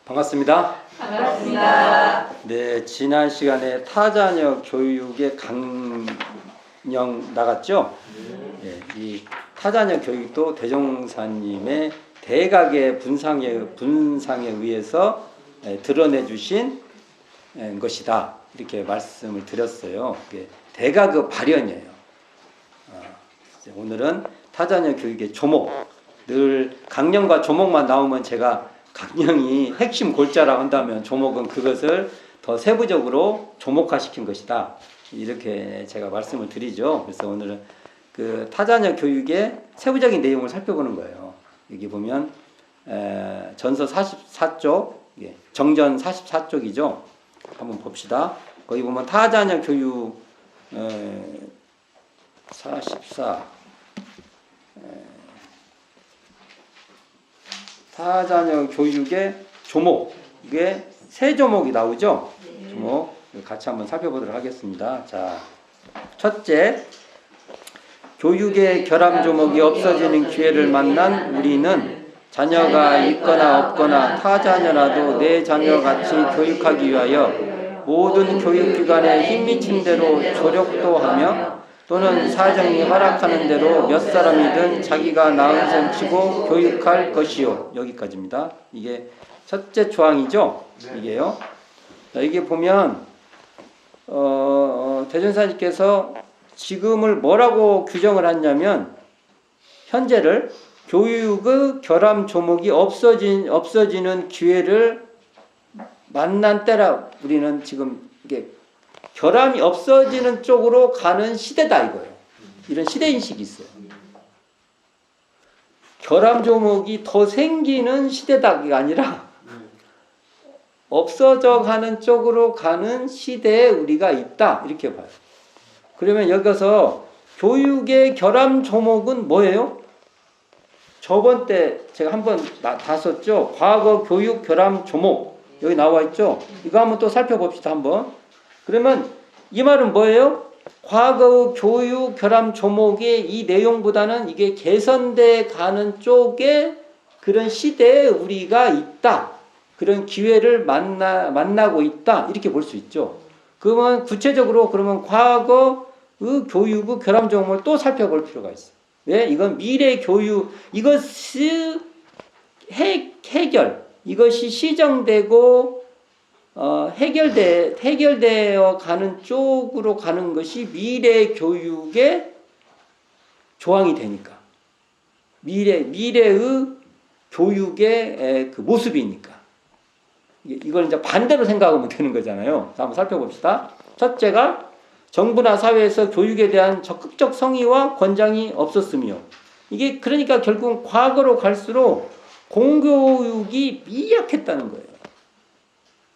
반갑습니다. 반갑습니다. 네, 지난 시간에 타자녀 교육의 강령 나갔죠? 네, 이 타자녀 교육도 대종사님의 대각의 분상에 의해서 드러내 주신 것이다. 이렇게 말씀을 드렸어요. 대각의 발현이에요. 오늘은 타자녀 교육의 조목. 늘 강령과 조목만 나오면 제가 강령이 핵심 골자라 한다면 조목은 그것을 더 세부적으로 조목화시킨 것이다. 이렇게 제가 말씀을 드리죠. 그래서 오늘은 그 타자녀 교육의 세부적인 내용을 살펴보는 거예요. 여기 보면 전서 44쪽, 정전 44쪽이죠. 한번 봅시다. 거기 보면 타자녀 교육 44 타자녀 교육의 조목, 이게 세 조목이 나오죠? 조목 같이 한번 살펴보도록 하겠습니다. 자, 첫째, 교육의 결함 조목이 없어지는 기회를 만난 우리는 자녀가 있거나 없거나 타자녀라도 내 자녀같이 교육하기 위하여 모든 교육기관에 힘미친 대로 조력도 하며 또는 사정이 허락하는 대로 몇 사람이든 자기가 나은 셈 치고 교육할 것이요. 여기까지입니다. 이게 첫째 조항이죠. 이게요. 자, 이게 보면 대전사님께서 지금을 뭐라고 규정을 했냐면 현재를 교육의 결함 조목이 없어지는 기회를 만난 때라 우리는 지금 이게 결함이 없어지는 쪽으로 가는 시대다 이거예요. 이런 시대인식이 있어요. 결함 조목이 더 생기는 시대다가 아니라 없어져 가는 쪽으로 가는 시대에 우리가 있다 이렇게 봐요. 그러면 여기서 교육의 결함 조목은 뭐예요? 저번 때 제가 한번 다 썼죠. 과거 교육 결함 조목 여기 나와 있죠. 이거 한번 또 살펴봅시다 한번. 그러면 이 말은 뭐예요? 과거 교육 결함 조목의 이 내용보다는 이게 개선돼 가는 쪽에 그런 시대에 우리가 있다. 그런 기회를 만나고 있다. 이렇게 볼 수 있죠. 그러면 구체적으로 그러면 과거의 교육의 결함 조목을 또 살펴볼 필요가 있어요. 왜? 이건 미래 교육, 이것이 해결, 이것이 시정되고 해결되어 가는 쪽으로 가는 것이 미래 교육의 조항이 되니까. 미래의 교육의 그 모습이니까. 이걸 이제 반대로 생각하면 되는 거잖아요. 한번 살펴봅시다. 첫째가 정부나 사회에서 교육에 대한 적극적 성의와 권장이 없었으며, 이게 그러니까 결국 과거로 갈수록 공교육이 미약했다는 거예요.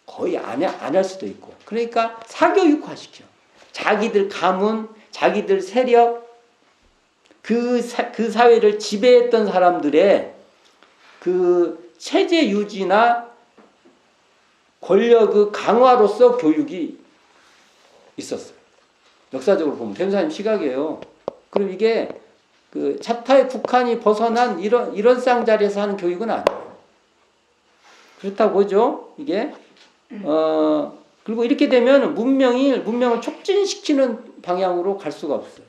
거의 안 할 수도 있고. 그러니까 사교육화시켜. 자기들 가문, 자기들 세력, 그 사회를 지배했던 사람들의 그 체제 유지나 권력의 강화로서 교육이 있었어요. 역사적으로 보면 대전사님 시각이에요. 그럼 이게 그 차타의 국한이 벗어난 이런 쌍자리에서 하는 교육은 아니에요. 그렇다고 보죠. 이게 그리고 이렇게 되면 문명을 촉진시키는 방향으로 갈 수가 없어요.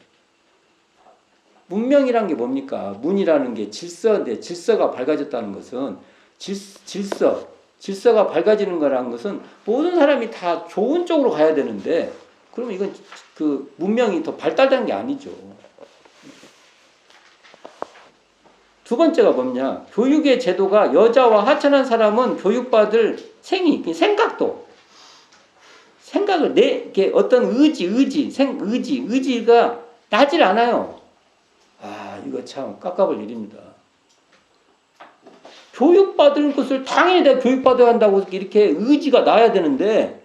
문명이란 게 뭡니까? 문이라는 게 질서인데, 질서가 밝아졌다는 것은 질서가 밝아지는 거라는 것은 모든 사람이 다 좋은 쪽으로 가야 되는데, 그러면 이건 그 문명이 더 발달된 게 아니죠. 두 번째가 뭐냐? 교육의 제도가 여자와 하찮은 사람은 교육받을 생각을 어떤 의지가 나질 않아요. 아, 이거 참 깝깝할 일입니다. 교육받을 것을 당연히 내가 교육받아야 한다고 이렇게 의지가 나야 되는데,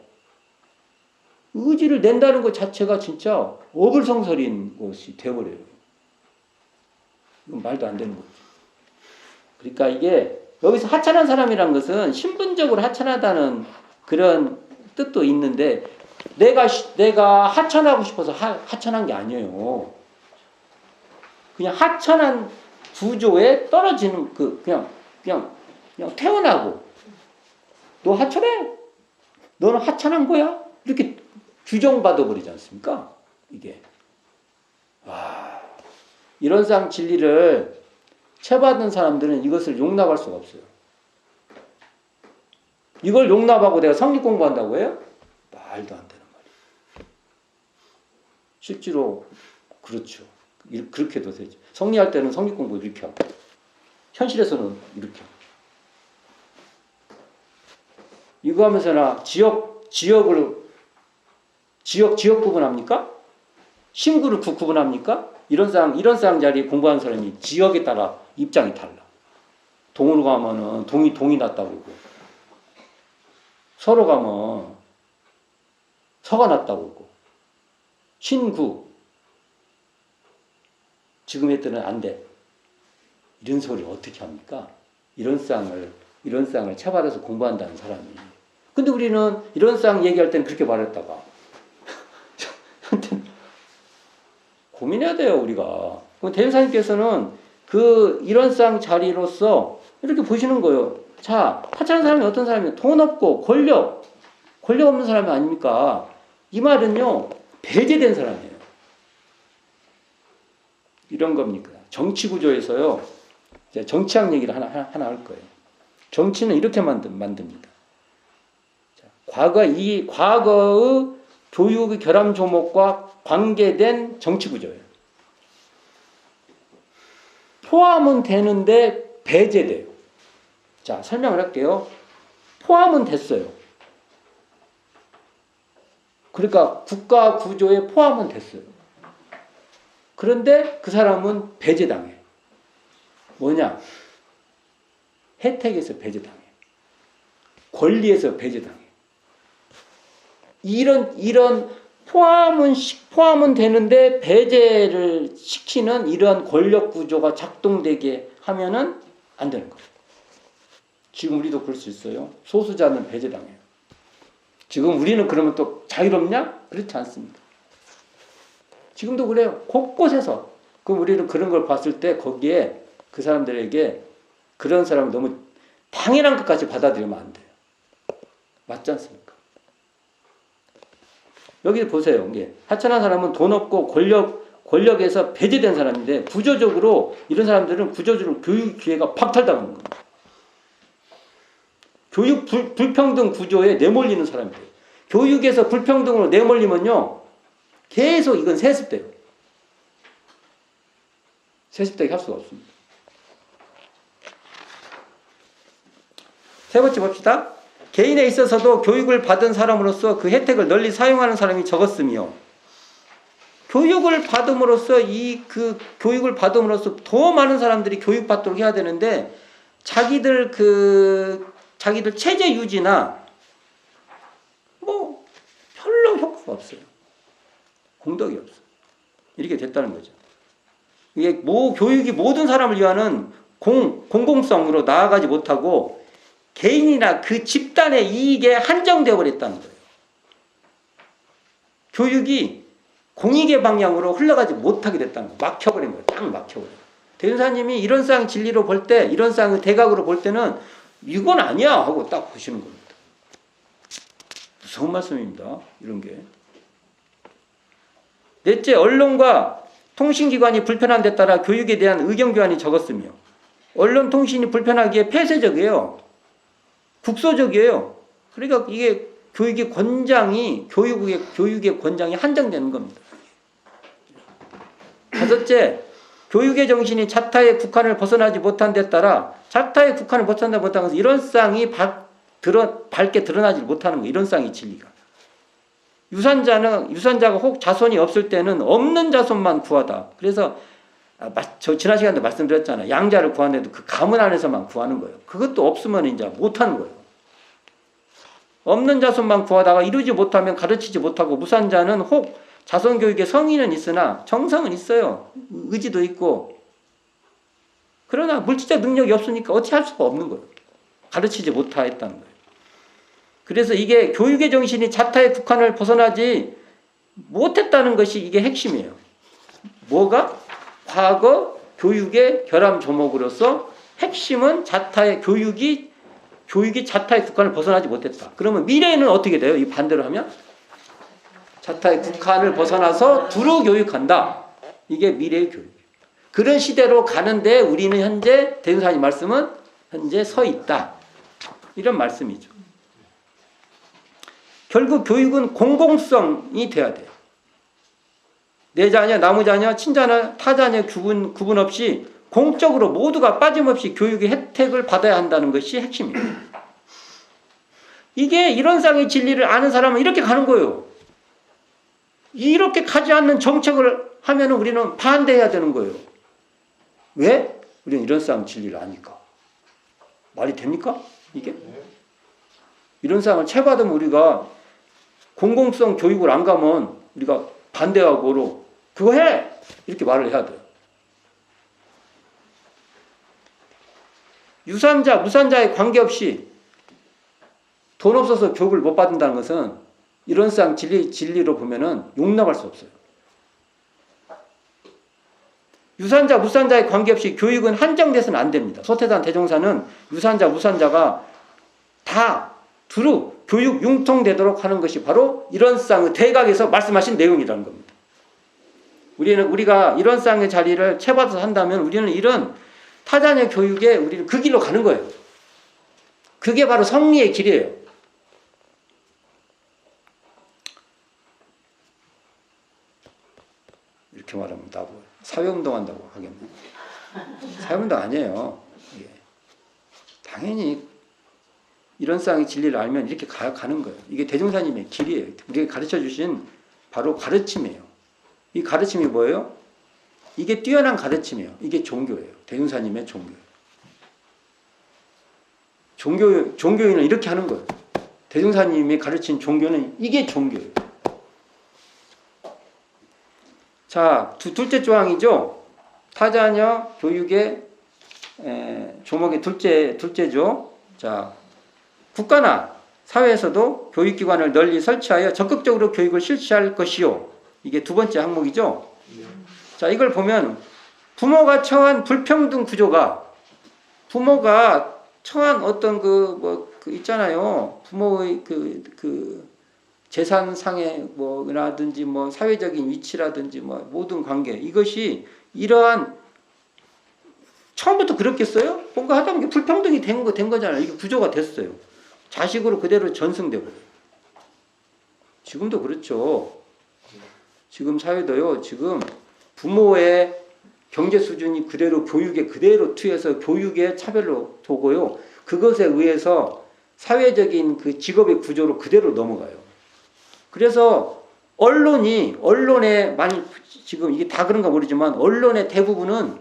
의지를 낸다는 것 자체가 진짜 어불성설인 것이 되어버려요. 이건 말도 안 되는 거죠. 그러니까 이게 여기서 하찮은 사람이란 것은 신분적으로 하찮하다는 그런 뜻도 있는데, 내가 하찮하고 싶어서 하찮한 게 아니에요. 그냥 하찮은 구조에 떨어지는 그냥 태어나고 너 하찮아? 너는 하찮은 거야? 이렇게 규정받아 버리지 않습니까? 이게. 이런 상 진리를 채받은 사람들은 이것을 용납할 수가 없어요. 이걸 용납하고 내가 성리 공부한다고 해요? 말도 안 되는 말이에요. 실제로 그렇죠. 그렇게도 되죠. 성리할 때는 성리 공부 이렇게 하고 현실에서는 이렇게 하고. 이거 하면서나 지역 구분합니까? 신구를 구분합니까? 이런 상 자리 공부하는 사람이 지역에 따라 입장이 달라. 동으로 가면은 동이 낫다고 그러고, 서로 가면 서가 낫다고 그러고, 신구 지금 했더니 안 돼. 이런 소리를 어떻게 합니까? 이런 쌍을 채받아서 공부한다는 사람이. 근데 우리는 이런 쌍 얘기할 때는 그렇게 말했다가 고민해야 돼요, 우리가. 대유사님께서는 이런 쌍 자리로서 이렇게 보시는 거예요. 자, 하찮은 사람이 어떤 사람이에요? 돈 없고 권력 없는 사람이 아닙니까? 이 말은요, 배제된 사람이에요. 이런 겁니까? 정치 구조에서요, 이제 정치학 얘기를 하나 할 거예요. 정치는 이렇게 만듭니다. 자, 과거의 교육의 결함 조목과 관계된 정치 구조예요. 포함은 되는데 배제돼요. 자, 설명을 할게요. 포함은 됐어요. 그러니까 국가 구조에 포함은 됐어요. 그런데 그 사람은 배제당해. 뭐냐? 혜택에서 배제당해. 권리에서 배제당해. 이런 포함은 되는데 배제를 시키는 이러한 권력 구조가 작동되게 하면은 안 되는 거예요. 지금 우리도 그럴 수 있어요. 소수자는 배제당해요. 지금 우리는 그러면 또 자유롭냐? 그렇지 않습니다. 지금도 그래요. 곳곳에서. 그럼 우리는 그런 걸 봤을 때 거기에 그 사람들에게 그런 사람을 너무 당연한 것까지 받아들이면 안 돼요. 맞지 않습니까? 여기 보세요. 이게 하찮은 사람은 돈 없고 권력에서 배제된 사람인데 구조적으로 이런 사람들은 구조적으로 교육 기회가 박탈당하는 겁니다. 교육 불평등 구조에 내몰리는 사람이에요. 교육에서 불평등으로 내몰리면요, 계속 이건 세습돼요. 세습되게 할 수가 없습니다. 세 번째 봅시다. 개인에 있어서도 교육을 받은 사람으로서 그 혜택을 널리 사용하는 사람이 적었으며, 교육을 받음으로써 교육을 받음으로써 더 많은 사람들이 교육받도록 해야 되는데 자기들 체제 유지나 뭐 별로 효과가 없어요. 공덕이 없어. 이렇게 됐다는 거죠. 이게 교육이 모든 사람을 위한 공공성으로 나아가지 못하고 개인이나 그 집단의 이익에 한정되어 버렸다는 거예요. 교육이 공익의 방향으로 흘러가지 못하게 됐다는 거예요. 막혀버린 거예요. 딱 막혀버려요. 대윤사님이 이런 쌍 진리로 볼 때, 이런 쌍을 대각으로 볼 때는 이건 아니야 하고 딱 보시는 겁니다. 무서운 말씀입니다. 이런 게. 넷째, 언론과 통신기관이 불편한 데 따라 교육에 대한 의견교환이 적었으며, 언론 통신이 불편하기에 폐쇄적이에요. 국소적이에요. 그러니까 이게 교육의 권장이 한정되는 겁니다. 다섯째, 교육의 정신이 자타의 국한을 벗어나지 못한 데 따라 자타의 국한을 벗어나지 못한 것은 이런 쌍이 밝게 드러나지 못하는 거예요. 이런 쌍이 진리가. 유산자가 혹 자손이 없을 때는 없는 자손만 구하다. 그래서 저 지난 시간에 말씀드렸잖아요. 양자를 구하는데도 그 가문 안에서만 구하는 거예요. 그것도 없으면 이제 못하는 거예요. 없는 자손만 구하다가 이루지 못하면 가르치지 못하고, 무산자는 혹 자손 교육에 성의는 있으나 정성은 있어요. 의지도 있고. 그러나 물질적 능력이 없으니까 어떻게 할 수가 없는 거예요. 가르치지 못하였다는 거예요. 그래서 이게 교육의 정신이 자타의 국한을 벗어나지 못했다는 것이 이게 핵심이에요. 뭐가? 과거 교육의 결함 조목으로서 핵심은 자타의 교육이 자타의 국한을 벗어나지 못했다. 그러면 미래에는 어떻게 돼요? 이 반대로 하면 자타의 국한을 벗어나서 두루 교육한다. 이게 미래의 교육. 그런 시대로 가는데 우리는 현재 대승사님 말씀은 현재 서 있다. 이런 말씀이죠. 결국 교육은 공공성이 돼야 돼요. 내 자녀, 나무 자녀, 친자녀, 타자녀 구분 없이 공적으로 모두가 빠짐없이 교육의 혜택을 받아야 한다는 것이 핵심이에요. 이게 이런 쌍의 진리를 아는 사람은 이렇게 가는 거예요. 이렇게 가지 않는 정책을 하면 우리는 반대해야 되는 거예요. 왜? 우리는 이런 쌍 진리를 아니까. 말이 됩니까? 이게? 이런 쌍을 채받으면 우리가 공공성 교육을 안 가면 우리가 반대하고로 그거 해! 이렇게 말을 해야 돼요. 유산자, 무산자에 관계없이 돈 없어서 교육을 못 받는다는 것은 이런 쌍 진리로 보면은 용납할 수 없어요. 유산자, 무산자에 관계없이 교육은 한정돼서는 안 됩니다. 소태산 대종사는 유산자, 무산자가 다 두루 교육 융통되도록 하는 것이 바로 이런 쌍의 대각에서 말씀하신 내용이라는 겁니다. 우리가 이런 쌍의 자리를 채받아서 한다면 우리는 이런 타자녀 교육에 우리는 그 길로 가는 거예요. 그게 바로 성리의 길이에요. 이렇게 말하면 나보고 사회운동 한다고 하겠네. 사회운동 아니에요. 예. 당연히 이런 쌍의 진리를 알면 이렇게 가는 거예요. 이게 대종사님의 길이에요. 우리가 가르쳐 주신 바로 가르침이에요. 이 가르침이 뭐예요? 이게 뛰어난 가르침이에요. 이게 종교예요. 대종사님의 종교예요. 종교인은 이렇게 하는 거예요. 대종사님이 가르친 종교는 이게 종교예요. 자, 둘째 조항이죠. 타자녀 교육의 조목의 둘째죠. 자, 국가나 사회에서도 교육기관을 널리 설치하여 적극적으로 교육을 실시할 것이요. 이게 두 번째 항목이죠. 자, 이걸 보면 부모가 처한 불평등 구조가 부모가 처한 어떤 있잖아요. 부모의 재산상의 뭐라든지 뭐 사회적인 위치라든지 뭐 모든 관계 이것이 이러한 처음부터 그렇겠어요? 뭔가 하다 보니 불평등이 된 거잖아요. 이게 구조가 됐어요. 자식으로 그대로 전승되고 지금도 그렇죠. 지금 사회도요. 지금 부모의 경제 수준이 그대로 교육에 그대로 투여해서 교육의 차별로 두고요. 그것에 의해서 사회적인 그 직업의 구조로 그대로 넘어가요. 그래서 언론에 많이 지금 이게 다 그런가 모르지만 언론의 대부분은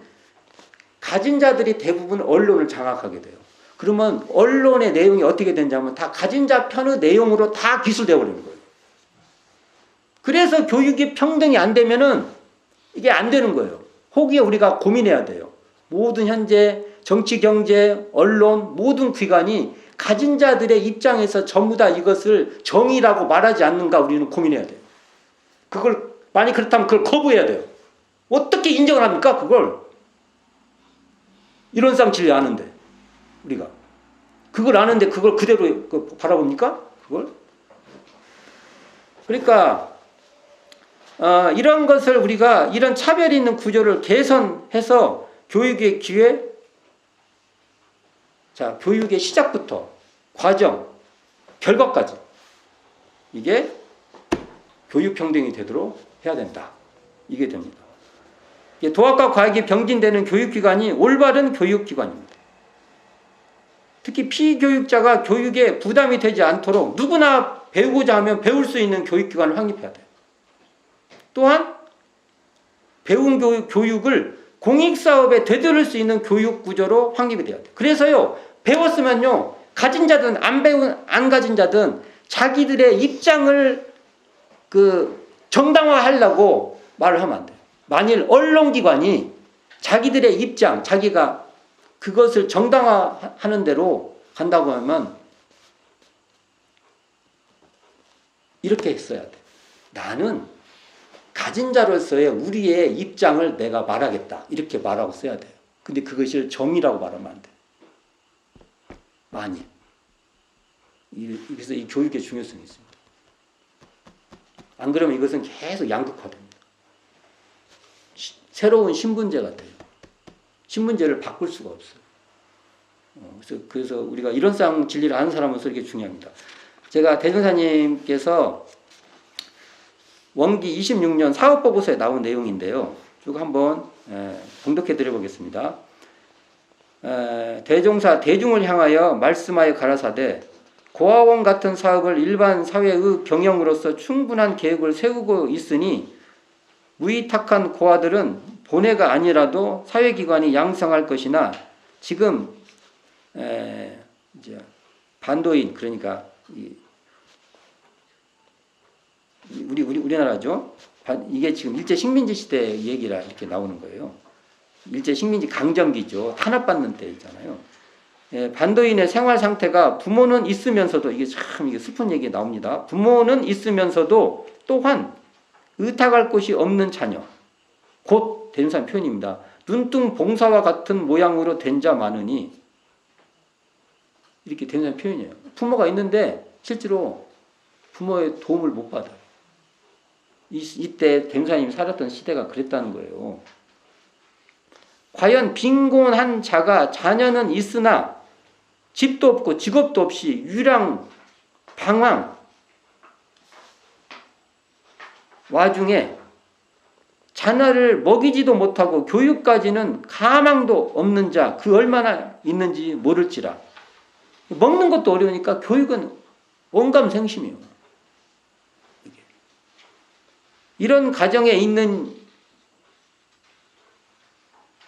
가진 자들이 대부분 언론을 장악하게 돼요. 그러면 언론의 내용이 어떻게 되냐면 다 가진 자 편의 내용으로 다 기술되어 버리는 거예요. 그래서 교육이 평등이 안 되면은 이게 안 되는 거예요. 혹여 우리가 고민해야 돼요. 모든 현재 정치, 경제, 언론 모든 기관이 가진 자들의 입장에서 전부 다 이것을 정의라고 말하지 않는가 우리는 고민해야 돼요. 그걸 만약 그렇다면 그걸 거부해야 돼요. 어떻게 인정을 합니까? 그걸 이런 쌍질이 아는데 우리가 그걸 아는데 그걸 그대로 바라봅니까? 그걸 그러니까 이런 것을 우리가 이런 차별이 있는 구조를 개선해서 교육의 기회, 자 교육의 시작부터 과정, 결과까지 이게 교육 평등이 되도록 해야 된다. 이게 됩니다. 도학과 과학이 병진되는 교육기관이 올바른 교육기관입니다. 특히 피교육자가 교육에 부담이 되지 않도록 누구나 배우고자 하면 배울 수 있는 교육기관을 확립해야 돼요. 또한 배운 교육을 공익사업에 되돌릴 수 있는 교육구조로 확립이 돼야 돼요. 그래서요, 배웠으면요, 가진 자든 안 가진 자든 자기들의 입장을 정당화하려고 말을 하면 안 돼요. 만일 언론기관이 자기들의 입장, 자기가 그것을 정당화하는 대로 간다고 하면 이렇게 했어야 돼. 나는 가진 자로서의 우리의 입장을 내가 말하겠다. 이렇게 말하고 써야 돼요. 근데 그것을 정의라고 말하면 안 돼요. 만일. 그래서 이 교육의 중요성이 있습니다. 안 그러면 이것은 계속 양극화됩니다. 새로운 신분제 같아요. 신분제를 바꿀 수가 없어요. 그래서 우리가 이론상 진리를 아는 사람으로서 이게 중요합니다. 제가 대전사님께서 원기 26년 사업보고서에 나온 내용인데요. 쭉 한번 봉독해 드려보겠습니다. 대종사 대중을 향하여 말씀하여 가라사대 고아원 같은 사업을 일반 사회의 경영으로서 충분한 계획을 세우고 있으니 무위탁한 고아들은 본회가 아니라도 사회기관이 양성할 것이나 지금 이제 반도인 그러니까 우리나라죠. 이게 지금 일제 식민지 시대 얘기라 이렇게 나오는 거예요. 일제 식민지 강점기죠. 탄압받는 때잖아요. 반도인의 생활 상태가 부모는 있으면서도 이게 슬픈 얘기 나옵니다. 부모는 있으면서도 또한 의탁할 곳이 없는 자녀. 곧 대명사의 표현입니다. 눈뜬 봉사와 같은 모양으로 된 자 많으니 이렇게 대명사의 표현이에요. 부모가 있는데 실제로 부모의 도움을 못 받아요. 이때 대명사님이 살았던 시대가 그랬다는 거예요. 과연 빈곤한 자가 자녀는 있으나 집도 없고 직업도 없이 유랑 방황 와중에 자녀를 먹이지도 못하고 교육까지는 가망도 없는 자 그 얼마나 있는지 모를지라. 먹는 것도 어려우니까 교육은 원감생심이에요. 이런 가정에 있는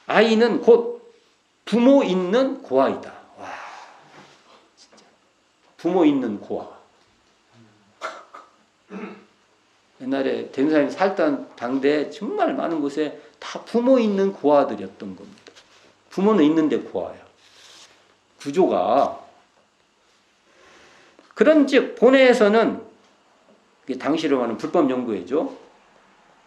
아이는 곧 부모 있는 고아이다. 와, 진짜 부모 있는 고아. 옛날에 대명사님이 살던 당대에 정말 많은 곳에 다 부모 있는 고아들이었던 겁니다. 부모는 있는데 고아야. 구조가. 그런즉 본회에서는 당시로 말하는 불법 연구회죠.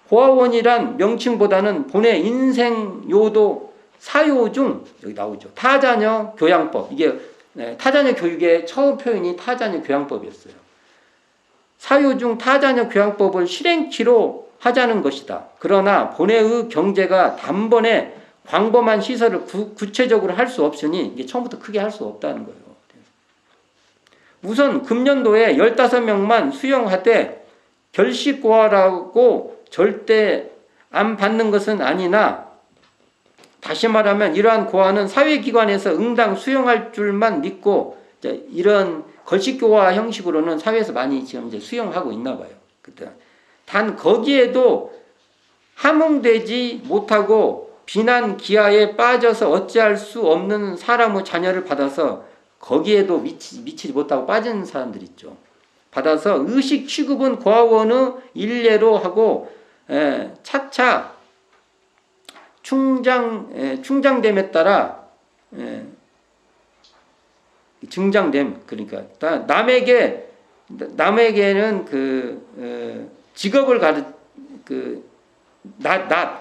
고아원이란 명칭보다는 본회 인생요도 사요 중 여기 나오죠. 타자녀 교양법. 이게 타자녀 교육의 처음 표현이 타자녀 교양법이었어요. 사요 중 타자녀 교양법을 실행키로 하자는 것이다. 그러나 본회의 경제가 단번에 광범한 시설을 구체적으로 할 수 없으니 이게 처음부터 크게 할 수 없다는 거예요. 우선 금년도에 15명만 수용하되 결식고아라고 절대 안 받는 것은 아니나 다시 말하면 이러한 고아는 사회기관에서 응당 수용할 줄만 믿고 이런 걸식고아 형식으로는 사회에서 많이 지금 이제 수용하고 있나 봐요. 단 거기에도 함흥되지 못하고 비난 기아에 빠져서 어찌할 수 없는 사람의 자녀를 받아서 거기에도 미치지 못하고 빠진 사람들 있죠. 받아서 의식 취급은 고아원의 일례로 하고 차차 충장됨에 따라 증장됨 그러니까 남에게는 직업을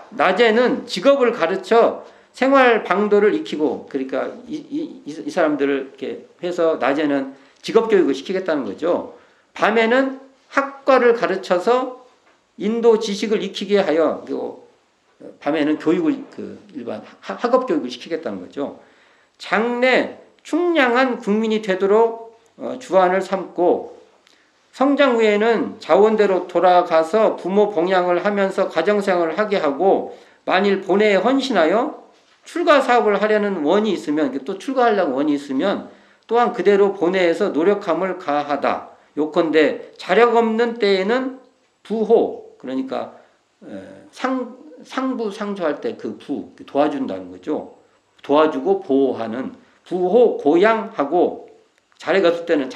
낮에는 직업을 가르쳐 생활 방도를 익히고 그러니까 이 사람들을 이렇게 해서 낮에는 직업 교육을 시키겠다는 거죠. 밤에는 학과를 가르쳐서 인도 지식을 익히게 하여 밤에는 교육을 일반 학업 교육을 시키겠다는 거죠. 장래 충량한 국민이 되도록 주안을 삼고 성장 후에는 자원대로 돌아가서 부모 봉양을 하면서 가정생활을 하게 하고 만일 본회에 헌신하여 출가 사업을 하려는 원이 있으면 또 출가하려고 원이 있으면 또한 그대로 본회에서 노력함을 가하다. 요컨대 자력 없는 때에는 부호 그러니까 상부 상조할 때 그 부 도와준다는 거죠. 도와주고 보호하는 부호 고양하고 자력 없을 때는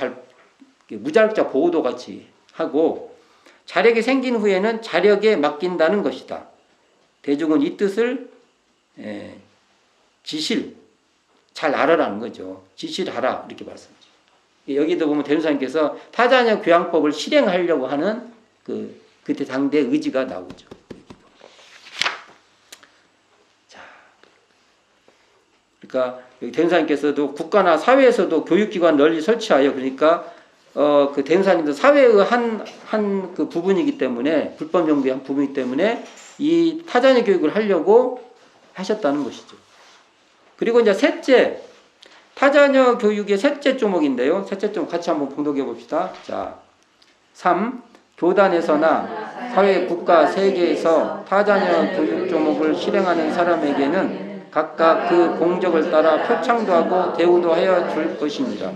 무자력자 보호도 같이 하고 자력이 생긴 후에는 자력에 맡긴다는 것이다. 대중은 이 뜻을 지실 잘 알아라는 거죠. 지실하라 이렇게 말씀하죠. 여기도 보면 대종사님께서 타자녀 교양법을 실행하려고 하는 그때 당대 의지가 나오죠. 자, 그러니까 여기 대종사님께서도 국가나 사회에서도 교육기관 널리 설치하여 그러니까 그 대행사님도 사회의 한 그 부분이기 때문에, 불법 연구의 한 부분이기 때문에 이 타자녀 교육을 하려고 하셨다는 것이죠. 그리고 이제 셋째, 타자녀 교육의 셋째 조목인데요. 셋째 조목 같이 한번 봉독해 봅시다. 자, 3. 교단에서나 사회, 국가, 세계에서 타자녀 교육 조목을 실행하는 사람에게는 각각 그 공적을 따라 표창도 하고 대우도 하여 줄 것입니다.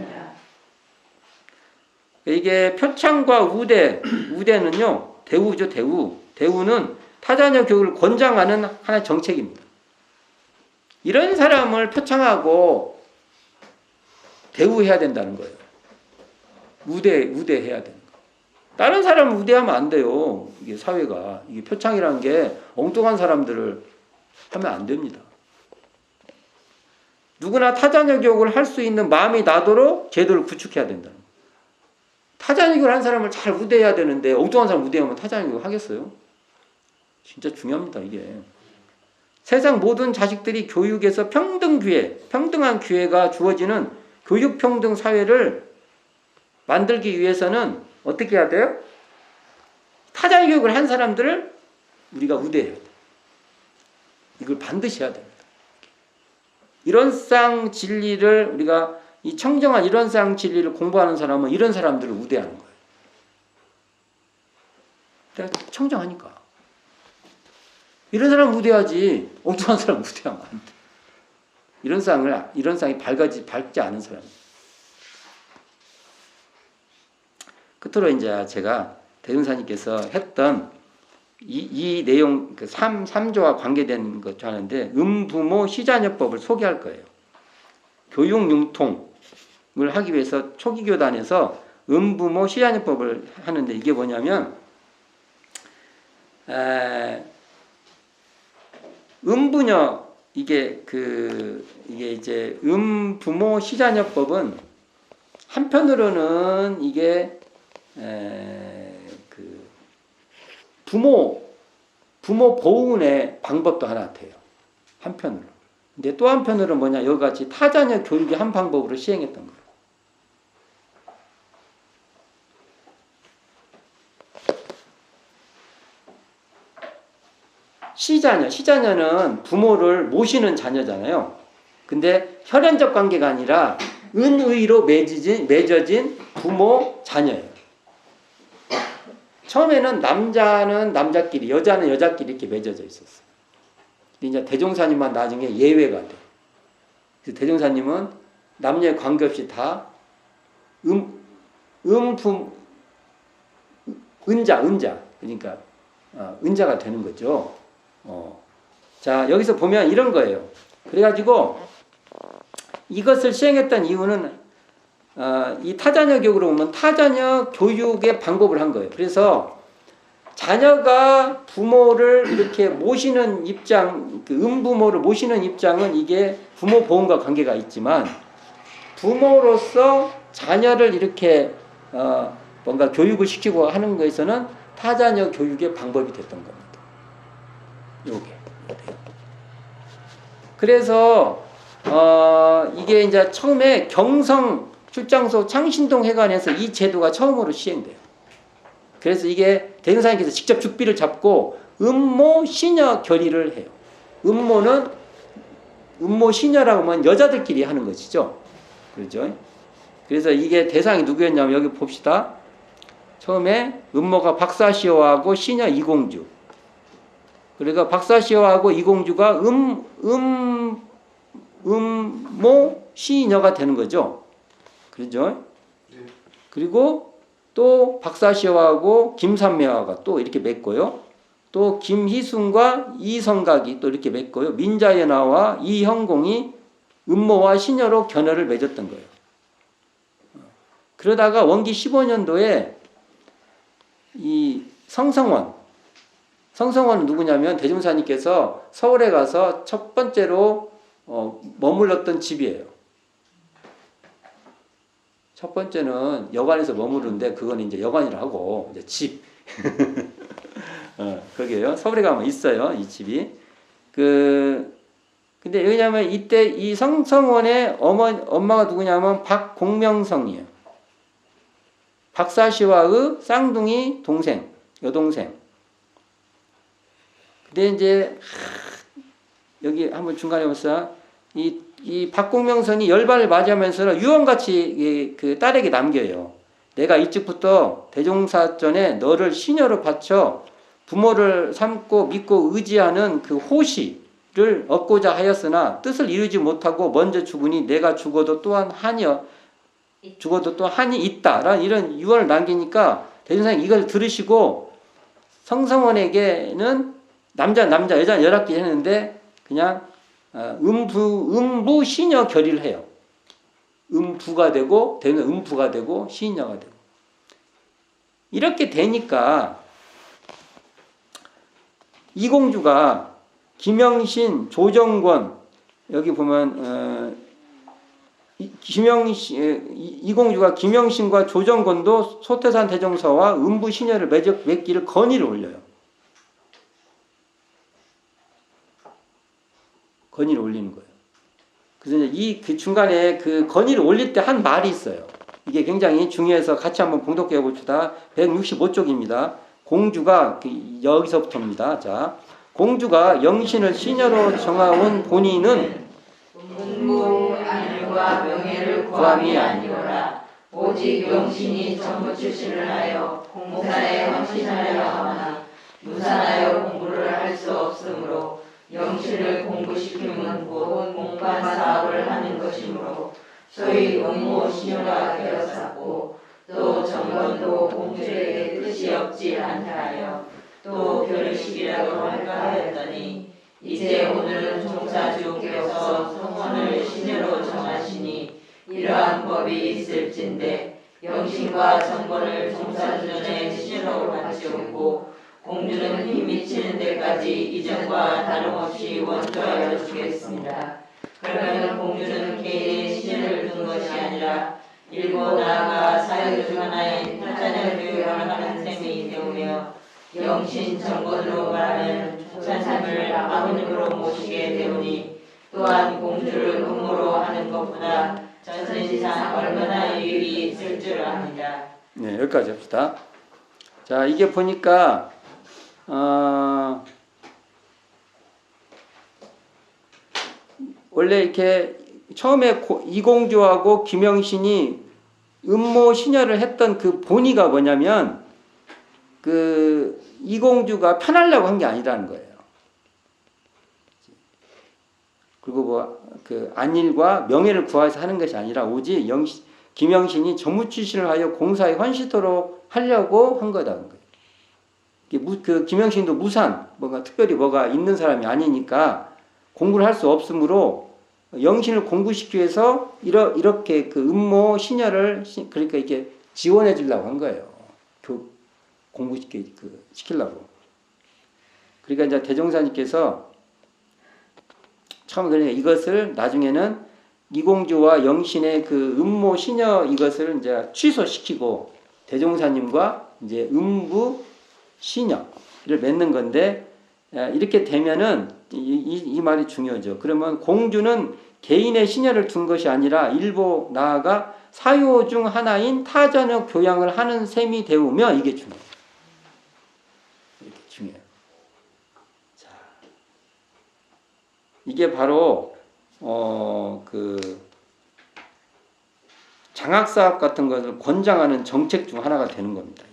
이게 표창과 우대는요, 대우죠, 대우. 대우는 타자녀 교육을 권장하는 하나의 정책입니다. 이런 사람을 표창하고 대우해야 된다는 거예요. 우대해야 되는 거예요. 다른 사람을 우대하면 안 돼요. 이게 사회가. 이게 표창이라는 게 엉뚱한 사람들을 하면 안 됩니다. 누구나 타자녀 교육을 할 수 있는 마음이 나도록 제도를 구축해야 된다는 거예요. 타자녀 교육을 한 사람을 잘 우대해야 되는데 엉뚱한 사람 우대하면 타자녀 교육을 하겠어요? 진짜 중요합니다, 이게. 세상 모든 자식들이 교육에서 평등한 기회가 주어지는 교육평등 사회를 만들기 위해서는 어떻게 해야 돼요? 타자녀 교육을 한 사람들을 우리가 우대해야 돼요. 이걸 반드시 해야 됩니다. 이런상 진리를 우리가 이 청정한 이런상 진리를 공부하는 사람은 이런 사람들을 우대하는 거예요. 내가 청정하니까. 이런 사람 우대하지 엉뚱한 사람 우대하면 안 돼. 이런 상이 밝지 않은 사람. 끝으로 이제 제가 대흥사님께서 했던 이 내용, 그 3조와 관계된 것 하는데, 음부모 시자녀법을 소개할 거예요. 교육 융통을 하기 위해서 초기 교단에서 음부모 시자녀법을 하는데, 이게 뭐냐면, 음부녀, 이게 이제 음부모 시자녀법은 한편으로는 이게 그 부모 보훈의 방법도 하나 돼요. 한편으로. 근데 또 한편으로는 뭐냐, 여기 같이 타자녀 교육의 한 방법으로 시행했던 거예요. 시자녀는 부모를 모시는 자녀잖아요. 근데 혈연적 관계가 아니라 은의로 맺어진 부모 자녀예요. 처음에는 남자는 남자끼리, 여자는 여자끼리 이렇게 맺어져 있었어요. 근데 이제 대종사님만 나중에 예외가 돼요. 그래서 대종사님은 남녀에 관계없이 다 은자, 그러니까 은자가 되는 거죠. 자, 여기서 보면 이런 거예요. 그래가지고 이것을 시행했던 이유는 이 타자녀 교육으로 보면 타자녀 교육의 방법을 한 거예요. 그래서 자녀가 부모를 이렇게 모시는 입장, 그 음부모를 모시는 입장은 이게 부모 보험과 관계가 있지만, 부모로서 자녀를 이렇게 뭔가 교육을 시키고 하는 것에서는 타자녀 교육의 방법이 됐던 겁니다. 요게. 그래서 이게 이제 처음에 경성 출장소 창신동 회관에서 이 제도가 처음으로 시행돼요. 그래서 이게 대행사님께서 직접 죽비를 잡고 음모 시녀 결의를 해요. 음모 시녀라고 하면 여자들끼리 하는 것이죠. 그렇죠? 그래서 이게 대상이 누구였냐면, 여기 봅시다. 처음에 음모가 박사시오하고 시녀 이공주. 그러니까 박사시오하고 이공주가 음모 시녀가 되는 거죠. 그렇죠? 그리고 또 박사시오하고 김삼매화가 또 이렇게 맺고요. 또 김희순과 이성각이 또 이렇게 맺고요. 민자연화와 이형공이 음모와 시녀로 견해를 맺었던 거예요. 그러다가 원기 15년도에 이 성성원은 누구냐면 대종사님께서 서울에 가서 첫 번째로 머물렀던 집이에요. 첫 번째는 여관에서 머무르는데 그건 이제 여관이라 하고 이제 집. 거기에요. 서울에 가면 있어요, 이 집이. 근데 왜냐면 이때 이 성성원의 엄마가 누구냐면 박공명성이에요. 박사시와의 쌍둥이 동생, 여동생. 근데 이제 여기 한번 중간에 보자. 이 박공명선이 열반을 맞이하면서 유언같이 그 딸에게 남겨요. 내가 일찍부터 대종사전에 너를 시녀로 바쳐 부모를 삼고 믿고 의지하는 그 호시를 얻고자 하였으나 뜻을 이루지 못하고 먼저 죽으니 내가 죽어도 또한 한이 있다라는 이런 유언을 남기니까 대종사님 이걸 들으시고 성성원에게는 남자 여자 11개 했는데 그냥 음부 시녀 결의를 해요. 음부가 되고 되는 음부가 되고 시녀가 되고 이렇게 되니까 이공주가 김영신, 조정권 여기 보면 이공주가 김영신과 조정권도 소태산 대종사와 음부 시녀를 맺기를 건의를 올려요. 건의를 올리는 거예요. 그래서 그 중간에 그 건의를 올릴 때 한 말이 있어요. 이게 굉장히 중요해서 같이 한번 봉독해 봅시다. 165쪽입니다. 공주가 여기서부터입니다. 자, 공주가 영신을 시녀로 정하온 본인은 문무 안일과 명예를 구함이 아니오라. 오직 영신이 전부 출신을 하여 공사에 헌신하려 하나 무산하여 공부를 할 수 없으므로 영신을 공부시키면 곧 공관 사업을 하는 것이므로 소위 음모 시녀가 되었었고 또 정권도 공주에게 뜻이 없지 않다 하여 또 결혼식이라고 할까 하였더니 이제 오늘은 종사주께서 성원을 시녀로 정하시니 이러한 법이 있을진데 영신과 정권을 종사주전에 시녀로 바치었고 공주는 힘이 치는 데까지 이전과 다름없이 원조하여 주겠습니다. 그러면 공주는 개인의 시녀를 둔 것이 아니라 일고 나아가 사유 중 하나인 타자녀 교육을 하는 셈이 되오며 영신 정권으로 말하면 조상님을 아버님으로 모시게 되오니 또한 공주를 음모로 하는 것보다 전세지상 얼마나 유익이 있을 줄 압니다. 네, 여기까지 합시다. 자, 이게 보니까 원래 이렇게 처음에 이공주하고 김영신이 음모 시녀를 했던 그 본의가 뭐냐면 그 이공주가 편하려고 한 게 아니라는 거예요. 그리고 뭐 그 안일과 명예를 구하여서 하는 것이 아니라 오직 김영신이 전무출신을 하여 공사에 헌신토록 하려고 한 거다는 거예요. 그 김영신도 무산 뭔가 특별히 뭐가 있는 사람이 아니니까 공부를 할 수 없으므로 영신을 공부시키기 위해서 이렇게 그 음모 시녀를 그러니까 이렇게 지원해 주려고 한 거예요. 시키려고. 그러니까 이제 대종사님께서 처음에 그러니까 이것을 나중에는 이공주와 영신의 그 음모 시녀 이것을 이제 취소시키고 대종사님과 이제 음부 시녀를 맺는 건데 이렇게 되면은 이 말이 중요하죠. 그러면 공주는 개인의 시녀를 둔 것이 아니라 일부 나아가 사유 중 하나인 타자녀 교양을 하는 셈이 되오며 이게 중요해요. 이렇게 중요해요. 자, 이게 바로 그 장학사업 같은 것을 권장하는 정책 중 하나가 되는 겁니다.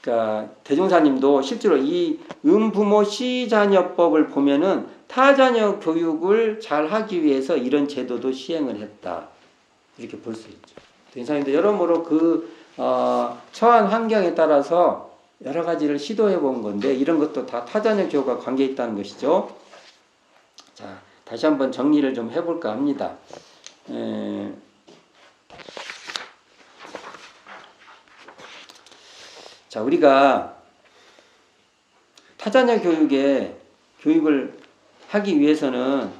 그러니까 대종사님도 실제로 이 음부모 시자녀법을 보면은 타자녀 교육을 잘 하기 위해서 이런 제도도 시행을 했다. 이렇게 볼 수 있죠. 대종사님도 여러모로 그 처한 환경에 따라서 여러 가지를 시도해 본 건데 이런 것도 다 타자녀 교육과 관계 있다는 것이죠. 자, 다시 한번 정리를 좀 해볼까 합니다. 자, 우리가 타자녀 교육을 하기 위해서는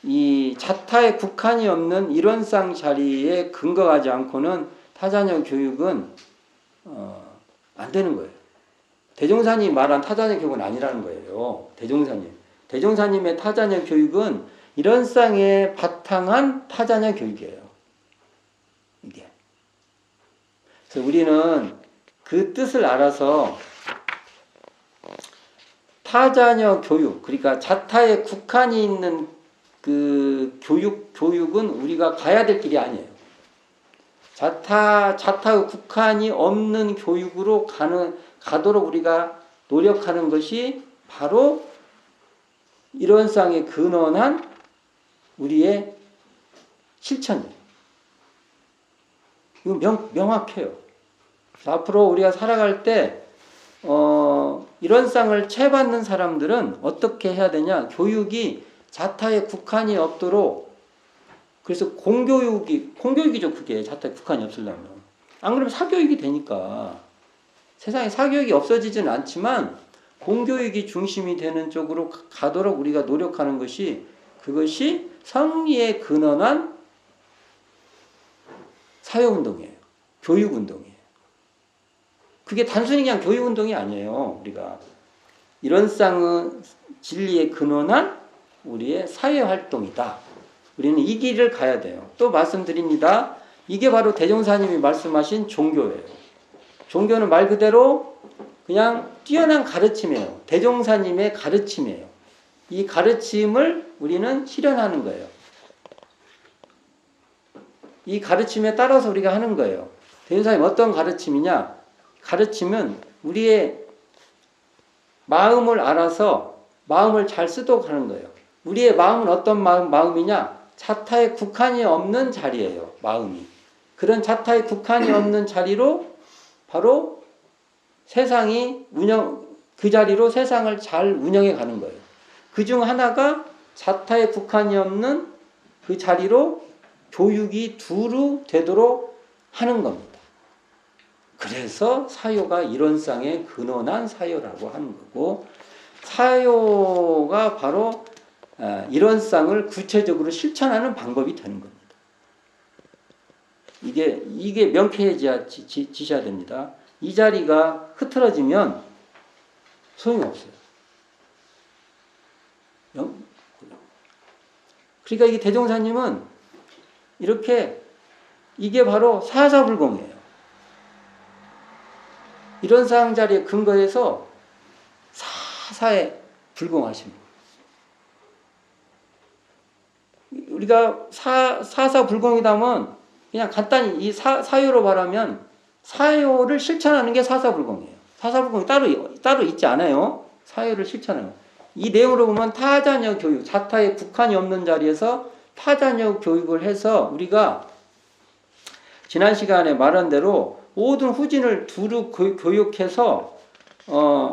이 자타의 국한이 없는 이론상 자리에 근거하지 않고는 타자녀 교육은 안 되는 거예요. 대종사님이 말한 타자녀 교육은 아니라는 거예요. 대종사님의 타자녀 교육은 이런 쌍에 바탕한 타자녀 교육이에요. 이게. 그래서 우리는 그 뜻을 알아서 타자녀 교육, 그러니까 자타에 국한이 있는 그 교육은 우리가 가야 될 길이 아니에요. 자타의 국한이 없는 교육으로 가도록 우리가 노력하는 것이 바로 이런 쌍에 근원한 우리의 실천이에요. 이거 명확해요. 앞으로 우리가 살아갈 때 이런 쌍을 채받는 사람들은 어떻게 해야 되냐? 교육이 자타에 국한이 없도록, 그래서 공교육이죠. 그게 자타에 국한이 없으려면. 안 그러면 사교육이 되니까. 세상에 사교육이 없어지지는 않지만 공교육이 중심이 되는 쪽으로 가도록 우리가 노력하는 것이, 그것이 성리에 근원한 사회운동이에요. 교육운동이에요. 그게 단순히 그냥 교육운동이 아니에요. 우리가 이런 쌍은 진리에 근원한 우리의 사회활동이다. 우리는 이 길을 가야 돼요. 또 말씀드립니다. 이게 바로 대종사님이 말씀하신 종교예요. 종교는 말 그대로 그냥 뛰어난 가르침이에요. 대종사님의 가르침이에요. 이 가르침을 우리는 실현하는 거예요. 이 가르침에 따라서 우리가 하는 거예요. 대종사님 어떤 가르침이냐? 가르침은 우리의 마음을 알아서 마음을 잘 쓰도록 하는 거예요. 우리의 마음은 어떤 마음이냐? 자타에 국한이 없는 자리예요. 마음이. 그런 자타에 국한이 없는 자리로 바로 그 자리로 세상을 잘 운영해 가는 거예요. 그중 하나가 자타에 국한이 없는 그 자리로 교육이 두루 되도록 하는 겁니다. 그래서 사요가 이런 쌍에 근원한 사요라고 하는 거고, 사요가 바로 이런 쌍을 구체적으로 실천하는 방법이 되는 겁니다. 이게 명쾌해지셔야 됩니다. 이 자리가 흐트러지면 소용이 없어요. 그러니까 이게 대종사님은 이게 바로 사사불공이에요. 이런 쌍 자리에 근거해서 사사에 불공하십니다. 우리가 사사불공이다면 그냥 간단히 이 사요로 말하면 사요를 실천하는 게 사사불공이에요. 사사불공이 따로 있지 않아요. 사요를 실천해요. 이 내용으로 보면 타자녀 교육, 자타에 국한이 없는 자리에서 타자녀 교육을 해서 우리가 지난 시간에 말한 대로 모든 후진을 두루 교육해서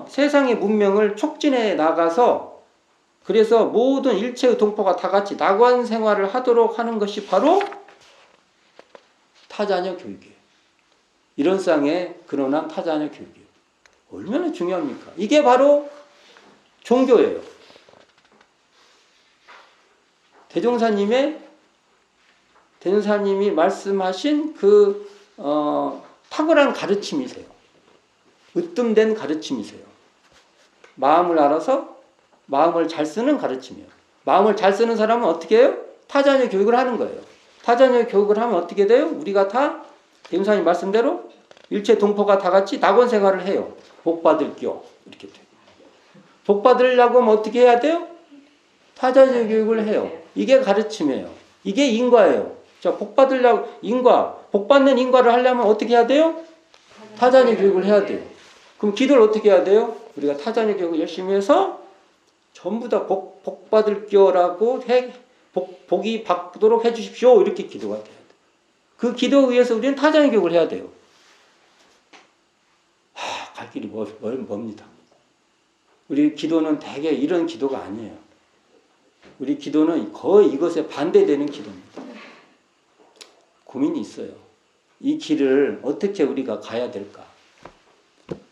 세상의 문명을 촉진해 나가서, 그래서 모든 일체의 동포가 다 같이 낙원 생활을 하도록 하는 것이 바로 타자녀 교육이에요. 이런 쌍에 근원한 타자녀 교육이에요. 얼마나 중요합니까? 이게 바로 종교예요. 대종사님이 말씀하신 그 탁월한 가르침이세요. 으뜸된 가르침이세요. 마음을 알아서 마음을 잘 쓰는 가르침이에요. 마음을 잘 쓰는 사람은 어떻게 해요? 타자녀 교육을 하는 거예요. 타자녀 교육을 하면 어떻게 돼요? 우리가 다 대종사님 말씀대로 일체 동포가 다 같이 낙원 생활을 해요. 복 받을 겨 이렇게 돼요. 복 받으려고 하면 어떻게 해야 돼요? 타자녀 교육을 해요. 이게 가르침이에요. 이게 인과예요. 자, 복 받으려고 복 받는 인과를 하려면 어떻게 해야 돼요? 타자녀 교육을 해야 돼요. 그럼 기도를 어떻게 해야 돼요? 우리가 타자녀 교육을 열심히 해서 전부 다 복 받을 겨라고 복이 받도록 해주십시오. 이렇게 기도가 돼야 돼요. 그 기도에 의해서 우리는 타자녀 교육을 해야 돼요. 갈 길이 멉니다. 우리 기도는 대개 이런 기도가 아니에요. 우리 기도는 거의 이것에 반대되는 기도입니다. 고민이 있어요. 이 길을 어떻게 우리가 가야 될까?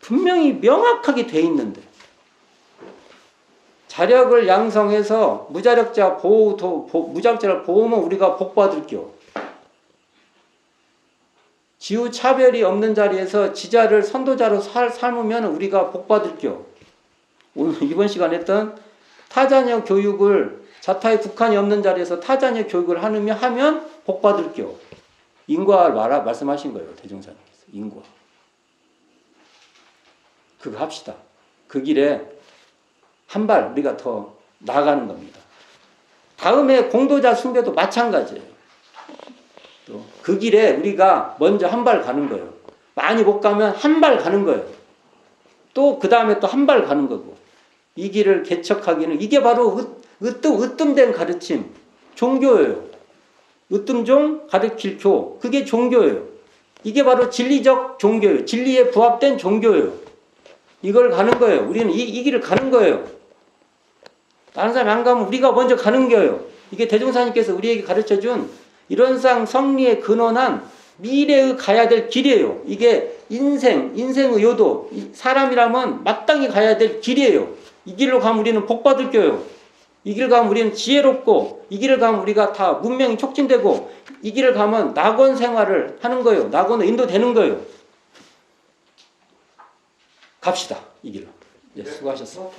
분명히 명확하게 돼 있는데 자력을 양성해서 무자력자를 보호하면 우리가 복받을겨. 지우 차별이 없는 자리에서 지자를 선도자로 삶으면 우리가 복받을겨. 오늘 이번 시간에 했던 타자녀 교육을 자타에 국한이 없는 자리에서 타자녀 교육을 하면 복 받을 겨. 인과를 말씀하신 거예요. 대종사님께서. 인과. 그거 합시다. 그 길에 한 발 우리가 더 나아가는 겁니다. 다음에 공도자 숭배도 마찬가지예요. 또 그 길에 우리가 먼저 한 발 가는 거예요. 많이 못 가면 한 발 가는 거예요. 또 그 다음에 또 한 발 가는 거고. 이 길을 개척하기는 이게 바로 으뜸된 가르침, 종교예요. 으뜸종 가르칠 교, 그게 종교예요. 이게 바로 진리적 종교예요. 진리에 부합된 종교예요. 이걸 가는 거예요. 우리는 이 길을 가는 거예요. 다른 사람이 안 가면 우리가 먼저 가는 거예요. 이게 대종사님께서 우리에게 가르쳐준 이런상 성리에 근원한 미래의 가야 될 길이에요. 이게 인생의 요도, 사람이라면 마땅히 가야 될 길이에요. 이 길로 가면 우리는 복 받을 거예요. 이 길을 가면 우리는 지혜롭고, 이 길을 가면 우리가 다 문명이 촉진되고, 이 길을 가면 낙원 생활을 하는 거예요. 낙원으로 인도되는 거예요. 갑시다. 이 길로. 네, 수고하셨습니다.